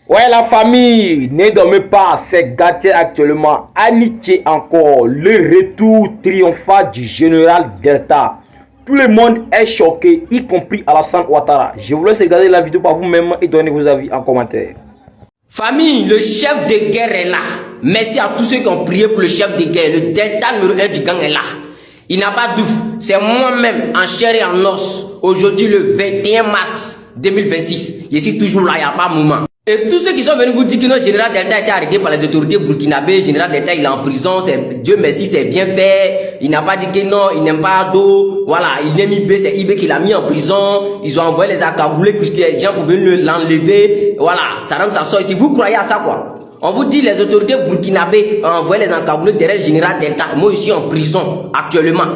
Ouais, la famille, ne dormez pas, c'est gâté actuellement. Amitié encore, le retour triomphant du général Delta. Tout le monde est choqué, y compris Alassane Ouattara. Je vous laisse regarder la vidéo par vous-même et donner vos avis en commentaire. Famille, le chef de guerre est là. Merci à tous ceux qui ont prié pour le chef de guerre. Le Delta numéro 1 du gang est là. Il n'a pas d'ouf. C'est moi-même, en chair et en os. Aujourd'hui, le 21 mars 2026. Je suis toujours là, il n'y a pas de moment. Et tous ceux qui sont venus vous dire que notre général Delta a été arrêté par les autorités burkinabées, général Delta il est en prison, Dieu merci c'est bien fait, il n'a pas dit que non, il n'aime pas d'eau, voilà, il aime IB, c'est IB qui l'a mis en prison, ils ont envoyé les accagoulés puisque les gens pouvaient l'enlever, voilà, ça rentre, ça sort ici, vous croyez à ça quoi? On vous dit les autorités burkinabées ont envoyé les encagoulés derrière le général Delta, moi je suis en prison actuellement,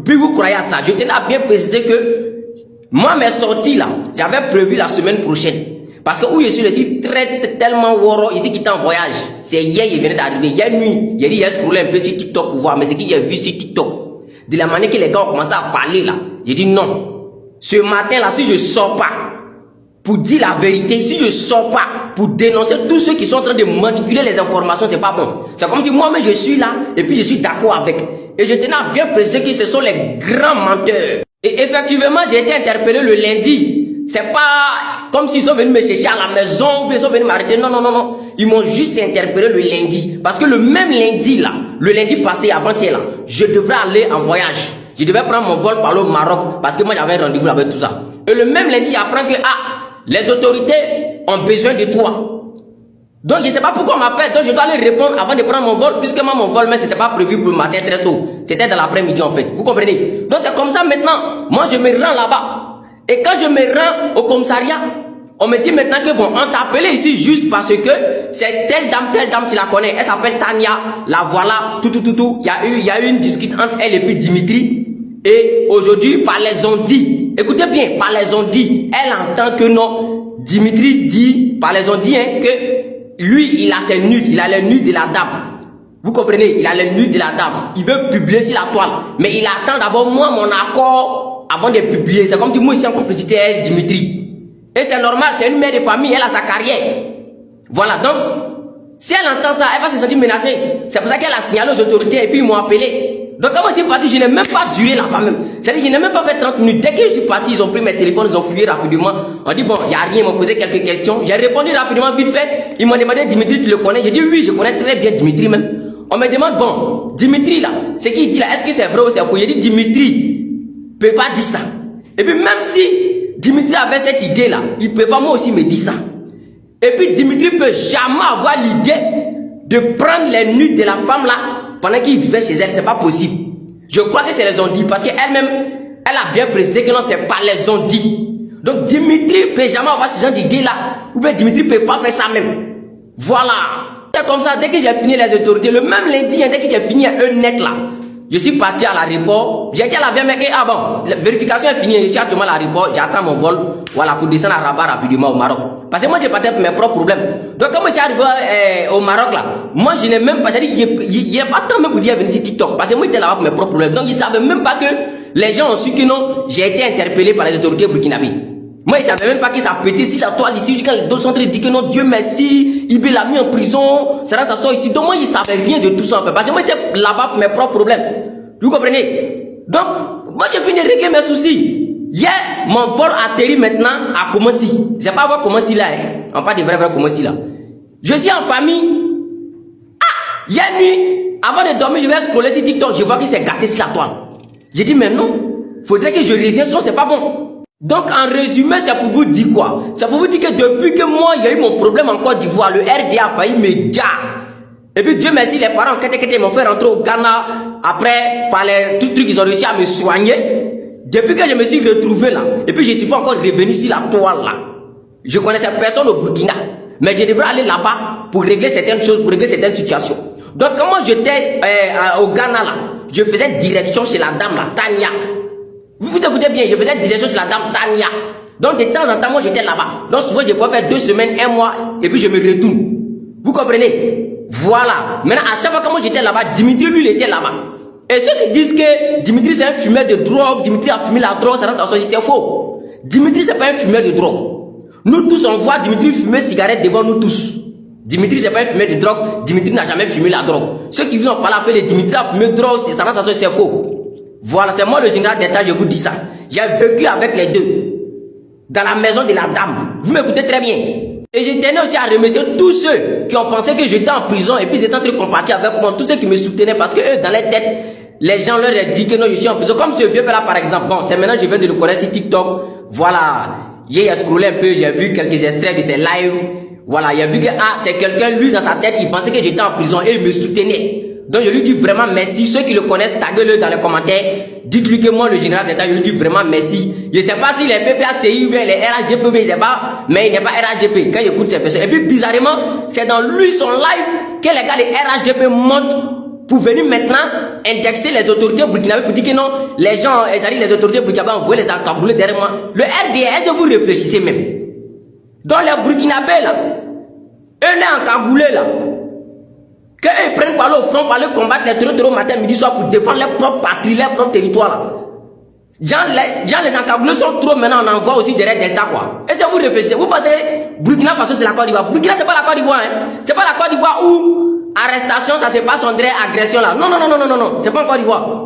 puis vous croyez à ça? Je tenais à bien préciser que moi mes sorties là, j'avais prévu la semaine prochaine. Parce que où je suis tellement woro, ici qui est en voyage. C'est hier, il venait d'arriver. Hier nuit, il a dit, il a scrollé un peu sur TikTok pour voir. Mais c'est qu'il a vu sur TikTok. De la manière que les gars ont commencé à parler là. J'ai dit non. Ce matin là, si je sors pas pour dire la vérité, si je sors pas pour dénoncer tous ceux qui sont en train de manipuler les informations, c'est pas bon. C'est comme si moi-même je suis là et puis je suis d'accord avec. Et je tenais à bien préciser que ce sont les grands menteurs. Et effectivement, j'ai été interpellé le lundi. C'est pas comme s'ils sont venus me chercher à la maison ou ils sont venus m'arrêter. Non, non, non, non. Ils m'ont juste interpellé le lundi. Parce que le même lundi là, le lundi passé, avant-hier là, je devrais aller en voyage. Je devais prendre mon vol pour aller au Maroc. Parce que moi j'avais un rendez-vous avec tout ça. Et le même lundi, j'apprends que les autorités ont besoin de toi. Donc je sais pas pourquoi on m'appelle. Donc je dois aller répondre avant de prendre mon vol. Puisque moi mon vol, mais c'était pas prévu pour le matin très tôt. C'était dans l'après-midi en fait. Vous comprenez? Donc c'est comme ça maintenant. Moi je me rends là-bas. Et quand je me rends au commissariat, on me dit maintenant que bon, on t'a appelé ici juste parce que c'est telle dame, tu la connais, elle s'appelle Tania, la voilà, tout. Il y a eu une discussion entre elle et puis Dimitri. Et aujourd'hui, par les ondits, écoutez bien, par les ondits, elle entend que non, Dimitri dit, par les ondits, hein, que lui, il a ses nudes, il a les nudes de la dame. Vous comprenez, il a les nudes de la dame. Il veut publier sur la toile. Mais il attend d'abord moi, mon accord, avant de publier. C'est comme si moi, je suis en complicité avec Dimitri. Et c'est normal, c'est une mère de famille, elle a sa carrière. Voilà, donc, si elle entend ça, elle va se sentir menacée. C'est pour ça qu'elle a signalé aux autorités et puis ils m'ont appelé. Donc, quand moi je suis parti, je n'ai même pas duré là-bas même. C'est-à-dire, je n'ai même pas fait 30 minutes. Dès que je suis parti, ils ont pris mes téléphones, ils ont fouillé rapidement. On dit, bon, il n'y a rien, ils m'ont posé quelques questions. J'ai répondu rapidement, vite fait. Ils m'ont demandé, Dimitri, tu le connais? J'ai dit, oui, je connais très bien Dimitri même. On me demande, bon, Dimitri là, ce qu'il dit là, est-ce que c'est vrai ou c'est faux? J'ai dit, Dimitri peut pas dire ça. Et puis même si Dimitri avait cette idée là, il peut pas moi aussi me dire ça. Et puis Dimitri peut jamais avoir l'idée de prendre les nudes de la femme là pendant qu'il vivait chez elle, c'est pas possible. Je crois que c'est les ondits parce qu'elle-même, elle a bien précisé que non, c'est pas les ondits. Donc Dimitri peut jamais avoir ce genre d'idée là, ou bien Dimitri peut pas faire ça même. Voilà. C'est comme ça, dès que j'ai fini les autorités, le même lundi, dès que j'ai fini un net là, je suis parti à l'aéroport. J'ai dit à la vieille mec, ah bon, la vérification est finie, je suis actuellement à l'aéroport, j'attends mon vol, voilà, pour descendre à Rabat rapidement au Maroc. Parce que moi, j'ai pas pour mes propres problèmes. Donc, quand je suis arrivé au Maroc là, moi, je n'ai même pas, c'est-à-dire, il n'y a pas de temps même pour dire venir sur TikTok. Parce que moi, j'étais là-bas pour mes propres problèmes. Donc, ils ne savaient même pas que les gens ont su que non, j'ai été interpellé par les autorités burkinabées. Moi, ils ne savaient même pas que ça pétait sur la toile ici, quand les deux sont en train de dire que non, Dieu merci, IB l'a mis en prison, ça sort ici. Donc, moi, ils ne savaient rien de tout ça en fait. Parce que moi, j'étais là-bas pour mes propres problèmes. Vous comprenez? Donc, moi, j'ai fini de régler mes soucis. Hier, mon vol atterrit maintenant à Koumassi. Je sais pas voir Koumassi là, hein. On parle de vrai Koumassi là. Je suis en famille. Hier nuit, avant de dormir, je vais scroller sur TikTok, je vois qu'il s'est gâté sur la toile. J'ai dit, mais non, faudrait que je revienne, sinon c'est pas bon. Donc, en résumé, c'est pour vous dire quoi? C'est pour vous dire que depuis que moi, il y a eu mon problème en Côte d'Ivoire, le RDA a failli me dire. Et puis Dieu merci, les parents m'ont fait rentrer au Ghana. Après, par les tout trucs, ils ont réussi à me soigner. Depuis que je me suis retrouvé là, et puis je ne suis pas encore revenu sur la toile là. Je connaissais personne au Burkina. Mais je devrais aller là-bas pour régler certaines choses, pour régler certaines situations. Donc quand moi j'étais au Ghana là, je faisais direction chez la dame là, Tania. Vous écoutez bien, je faisais direction chez la dame Tania. Donc de temps en temps, moi j'étais là-bas. Donc souvent je pouvais faire 2 semaines, 1 mois, et puis je me retourne. Vous comprenez? Voilà. Maintenant, à chaque fois que moi j'étais là-bas, Dimitri, lui, il était là-bas. Et ceux qui disent que Dimitri, c'est un fumeur de drogue, Dimitri a fumé la drogue, ça c'est faux. Dimitri, c'est pas un fumeur de drogue. Nous tous, on voit Dimitri fumer cigarette devant nous tous. Dimitri, c'est pas un fumeur de drogue. Dimitri n'a jamais fumé la drogue. Ceux qui vous ont parlé après de Dimitri a fumé drogue, c'est faux. Voilà, c'est moi le général d'État, je vous dis ça. J'ai vécu avec les deux. Dans la maison de la dame. Vous m'écoutez très bien. Et je tenais aussi à remercier tous ceux qui ont pensé que j'étais en prison et puis ils étaient en train de compatir avec moi. Tous ceux qui me soutenaient parce que eux, dans les têtes, les gens leur ont dit que non, je suis en prison. Comme ce vieux là par exemple. Bon, c'est maintenant que je viens de le connaître sur TikTok. Voilà. J'ai scrollé un peu, j'ai vu quelques extraits de ses lives. Voilà, il a vu que c'est quelqu'un, lui, dans sa tête, il pensait que j'étais en prison et il me soutenait. Donc je lui dis vraiment merci. Ceux qui le connaissent, taguez-le dans les commentaires. Dites-lui que moi, le général d'État, je lui dis vraiment merci. Je ne sais pas si les PPACI ou bien les RHDP, je ne sais pas, mais il n'est pas RHDP quand j'écoute ces personnes. Et puis bizarrement, c'est dans lui, son live, que les gars des RHDP montent pour venir maintenant indexer les autorités burkinabées pour dire que non, les gens, les autorités burkinabées ont envoyé les encagoulés derrière moi. Le RDS, est-ce que vous réfléchissez même? Donc les burkinabés là, eux les encagoulés là, qu'ils prennent par là au front, pour aller combattre les terroristes matin, midi, soir pour défendre leur propre patrie, leur propre territoire là. Les encagoulés sont trop maintenant, on envoie aussi derrière Delta quoi. Est-ce que vous réfléchissez? Vous pensez Burkina Faso c'est la Côte d'Ivoire? Burkina c'est pas la Côte d'Ivoire, hein. C'est pas la Côte d'Ivoire où arrestation ça se passe en direct, agression là. Non, c'est pas en Côte d'Ivoire.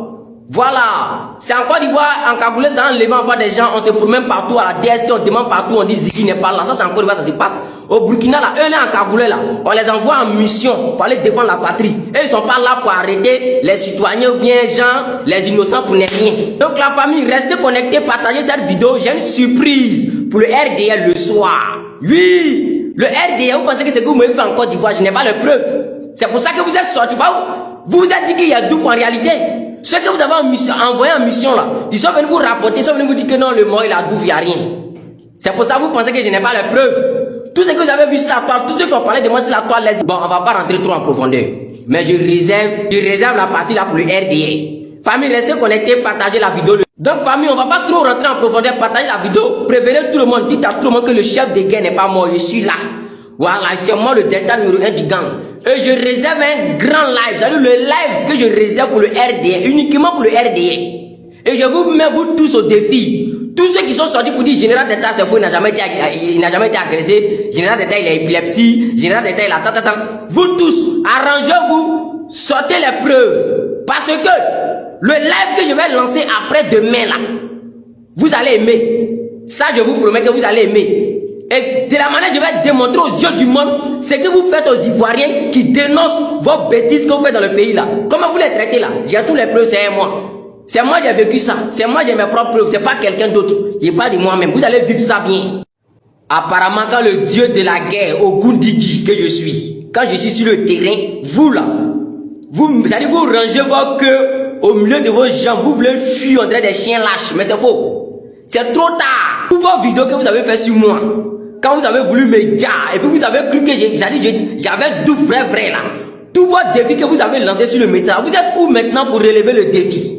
Voilà, c'est en Côte d'Ivoire, encagoulé, ça enlève, on voit des gens, on se promène partout à la DST, on demande partout, on dit Ziki n'est pas là, ça c'est en Côte d'Ivoire, ça se passe. Au Burkina là, eux là encagoulés là, on les envoie en mission pour aller défendre la patrie. Et ils sont pas là pour arrêter les citoyens ou bien gens, les innocents pour ne rien. Donc la famille, restez connectés, partagez cette vidéo, j'ai une surprise pour le RDL le soir. Oui, le RDL, vous pensez que c'est que vous m'avez fait en Côte d'Ivoire, je n'ai pas les preuves. C'est pour ça que vous êtes sortis, vous vous êtes dit qu'il y a double en réalité. Ceux que vous avez envoyé en mission là, ils sont venus vous rapporter, ils sont venus vous dire que non, le mort il a double, il n'y a rien. C'est pour ça que vous pensez que je n'ai pas les preuves. Tout ce que vous avez vu sur la toile, tous ceux qui ont parlé de moi sur la toile, bon, on va pas rentrer trop en profondeur. Mais je réserve la partie là pour le RDA. Famille, restez connectés, partagez la vidéo. Donc famille, on va pas trop rentrer en profondeur, partagez la vidéo. Prévenez tout le monde, dites à tout le monde que le chef de guerre n'est pas mort, je suis là. Voilà, c'est moi le Delta numéro 1 du gang. Et je réserve un grand live, c'est-à-dire le live que je réserve pour le RDA, uniquement pour le RDA. Et je vous mets vous tous au défi. Tous ceux qui sont sortis pour dire Général d'État c'est faux, il n'a jamais été agressé. Général d'État il a épilepsie. Général d'État il a tant. Vous tous, arrangez-vous, sortez les preuves. Parce que le live que je vais lancer après demain là, vous allez aimer. Ça je vous promets que vous allez aimer. Et de la manière je vais démontrer aux yeux du monde ce que vous faites aux Ivoiriens qui dénoncent vos bêtises que vous faites dans le pays là. Comment vous les traitez là? J'ai tous les preuves, c'est moi. C'est moi j'ai vécu ça. C'est moi j'ai mes propres preuves. C'est pas quelqu'un d'autre. Je parle de moi-même. Vous allez vivre ça bien. Apparemment quand le dieu de la guerre, Ogundigi que je suis, quand je suis sur le terrain, vous là, vous allez vous ranger vos queues au milieu de vos jambes. Vous voulez fuir on dirait des chiens lâches. Mais c'est faux. C'est trop tard. Toutes vos vidéos que vous avez fait sur moi, quand vous avez voulu me dire, et puis vous avez cru que j'avais tout vrai là. Tous vos défis que vous avez lancés sur le métal, vous êtes où maintenant pour relever le défi?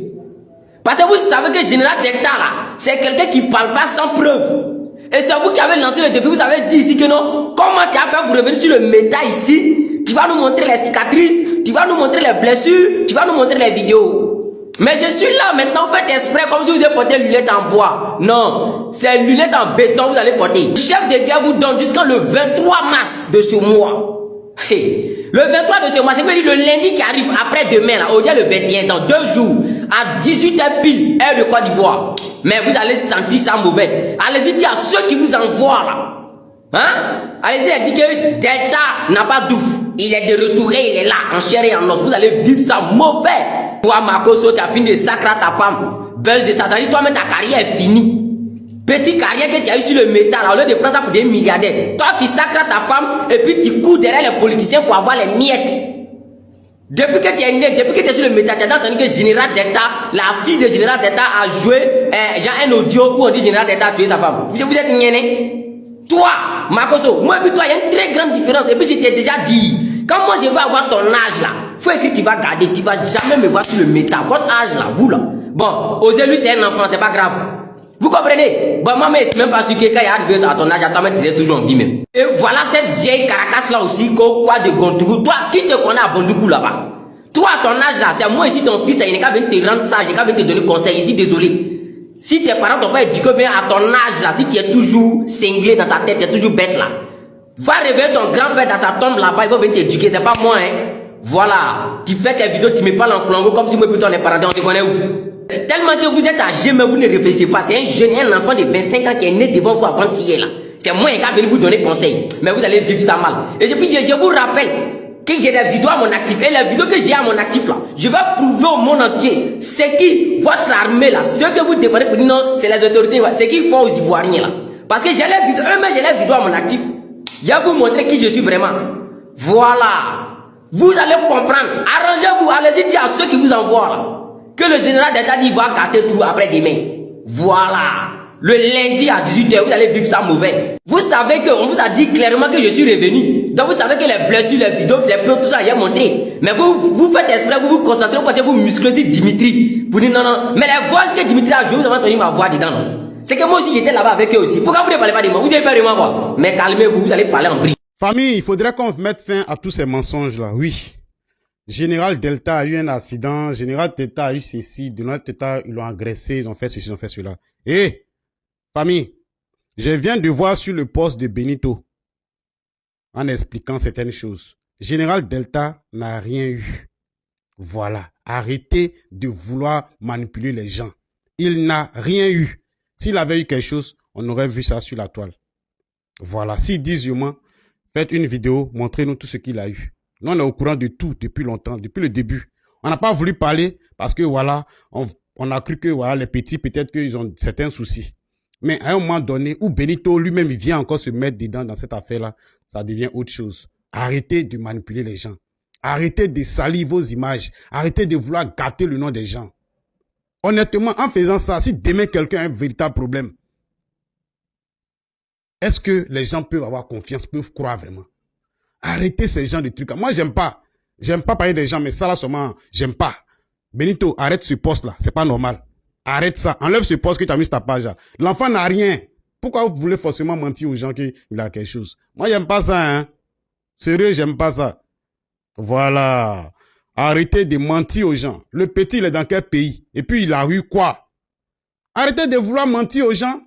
Parce que vous savez que le général d'État là, c'est quelqu'un qui parle pas sans preuve. Et c'est vous qui avez lancé le défi, vous avez dit ici que non, comment tu as fait pour revenir sur le métal ici? Tu vas nous montrer les cicatrices, tu vas nous montrer les blessures, tu vas nous montrer les vidéos. Mais je suis là maintenant, vous faites exprès comme si vous avez porté lunettes en bois. Non, c'est lunettes en béton vous allez porter. Le chef de guerre vous donne jusqu'au le 23 mars de ce mois. Le 23 de ce mois, c'est le lundi qui arrive après demain, là, aujourd'hui le 21, dans 2 jours, à 18h pile, heure de Côte d'Ivoire. Mais vous allez sentir ça mauvais. Allez-y dire à ceux qui vous envoient là. Hein? Allez-y dire que Delta n'a pas d'ouf. Il est de retour et il est là, en chair et en os. Vous allez vivre ça mauvais. Toi, Makoso, tu as fini de sacrer ta femme. Buzz de ça, ça dit toi-même ta carrière est finie. Petite carrière que tu as eu sur le métal, au lieu de prendre ça pour des milliardaires. Toi, tu sacres ta femme et puis tu cours derrière les politiciens pour avoir les miettes. Depuis que tu es né, depuis que tu es sur le métal, tu as entendu que Général d'État, la fille de Général d'État a joué un audio où on dit Général d'État a tué sa femme. Vous êtes gagné. Toi, Makoso, moi et puis toi, il y a une très grande différence. Et puis je t'ai déjà dit, quand moi je vais avoir ton âge là, faut écrire que tu vas garder, tu vas jamais me voir sur le métal. Votre âge là, vous là. Bon, osez lui c'est un enfant, c'est pas grave. Vous comprenez? Bon, moi, mais c'est même pas sûr que quand il arrive à ton âge, à toi, tu es toujours en vie même. Et voilà cette vieille caracasse là aussi, quoi de Gontourou. Toi, qui te connaît à Bondoukou là-bas? Toi, à ton âge là, c'est moi ici, ton fils, il n'est qu'à venir te rendre sage, il n'est qu'à venir te donner conseil ici, désolé. Si tes parents t'ont pas éduqué bien à ton âge là, si tu es toujours cinglé dans ta tête, tu es toujours bête là, va réveiller ton grand-père dans sa tombe là-bas, il va venir t'éduquer, c'est pas moi hein. Voilà, tu fais tes vidéos, tu me parles en clongo comme si moi plutôt on est parents, on te connaît où? Tellement que vous êtes âgé, mais vous ne réfléchissez pas. C'est un jeune, un enfant de 25 ans qui est né devant vous avant-hier là. C'est moi qui vais venir vous donner conseil. Mais vous allez vivre ça mal. Et puis je vous rappelle que j'ai des vidéos à mon actif. Et les vidéos que j'ai à mon actif là, je vais prouver au monde entier c'est qui votre armée là. Ceux que vous dépendez pour dire non, c'est les autorités. C'est qui font aux Ivoiriens là. Parce que j'ai les vidéos, eux-mêmes j'ai les vidéos à mon actif. Je vais vous montrer qui je suis vraiment. Voilà. Vous allez comprendre. Arrangez-vous. Allez-y dire à ceux qui vous envoient là que le général d'État dit va gâter tout après demain. Voilà. Le lundi à 18h, vous allez vivre ça mauvais. Vous savez qu'on vous a dit clairement que je suis revenu. Donc vous savez que les blessures, les vidéos, les preuves, tout ça, j'ai montré. Mais vous faites exprès, vous vous concentrez, vous portez vous muscler sur Dimitri. Vous dites non, non. Mais les voix que Dimitri a joué, vous avez entendu ma voix dedans. C'est que moi aussi j'étais là-bas avec eux aussi. Pourquoi vous ne parlez pas de moi? Vous avez peur de moi, quoi. Mais calmez-vous, vous allez parler en bris. Famille, il faudrait qu'on mette fin à tous ces mensonges-là, oui. Général Delta a eu un accident, Général Delta a eu ceci, Donald Delta, ils l'ont agressé, ils ont fait ceci, ils ont fait cela. Et, famille, je viens de voir sur le poste de Benito, en expliquant certaines choses. Général Delta n'a rien eu. Voilà. Arrêtez de vouloir manipuler les gens. Il n'a rien eu. S'il avait eu quelque chose, on aurait vu ça sur la toile. Voilà. S'ils disent, Yoma, faites une vidéo, montrez-nous tout ce qu'il a eu. Nous, on est au courant de tout depuis longtemps, depuis le début. On n'a pas voulu parler parce que voilà, on a cru que voilà, les petits, peut-être qu'ils ont certains soucis. Mais à un moment donné, où Benito lui-même il vient encore se mettre dedans dans cette affaire-là, ça devient autre chose. Arrêtez de manipuler les gens. Arrêtez de salir vos images. Arrêtez de vouloir gâter le nom des gens. Honnêtement, en faisant ça, si demain quelqu'un a un véritable problème, est-ce que les gens peuvent avoir confiance, peuvent croire vraiment? Arrêtez ces gens de trucs. Moi, j'aime pas. J'aime pas parler des gens, mais ça là seulement, j'aime pas. Benito, arrête ce poste-là. C'est pas normal. Arrête ça. Enlève ce poste que tu as mis sur ta page là. L'enfant n'a rien. Pourquoi vous voulez forcément mentir aux gens qu'il a quelque chose? Moi, j'aime pas ça, hein. Sérieux, j'aime pas ça. Voilà. Arrêtez de mentir aux gens. Le petit, il est dans quel pays? Et puis, il a eu quoi? Arrêtez de vouloir mentir aux gens.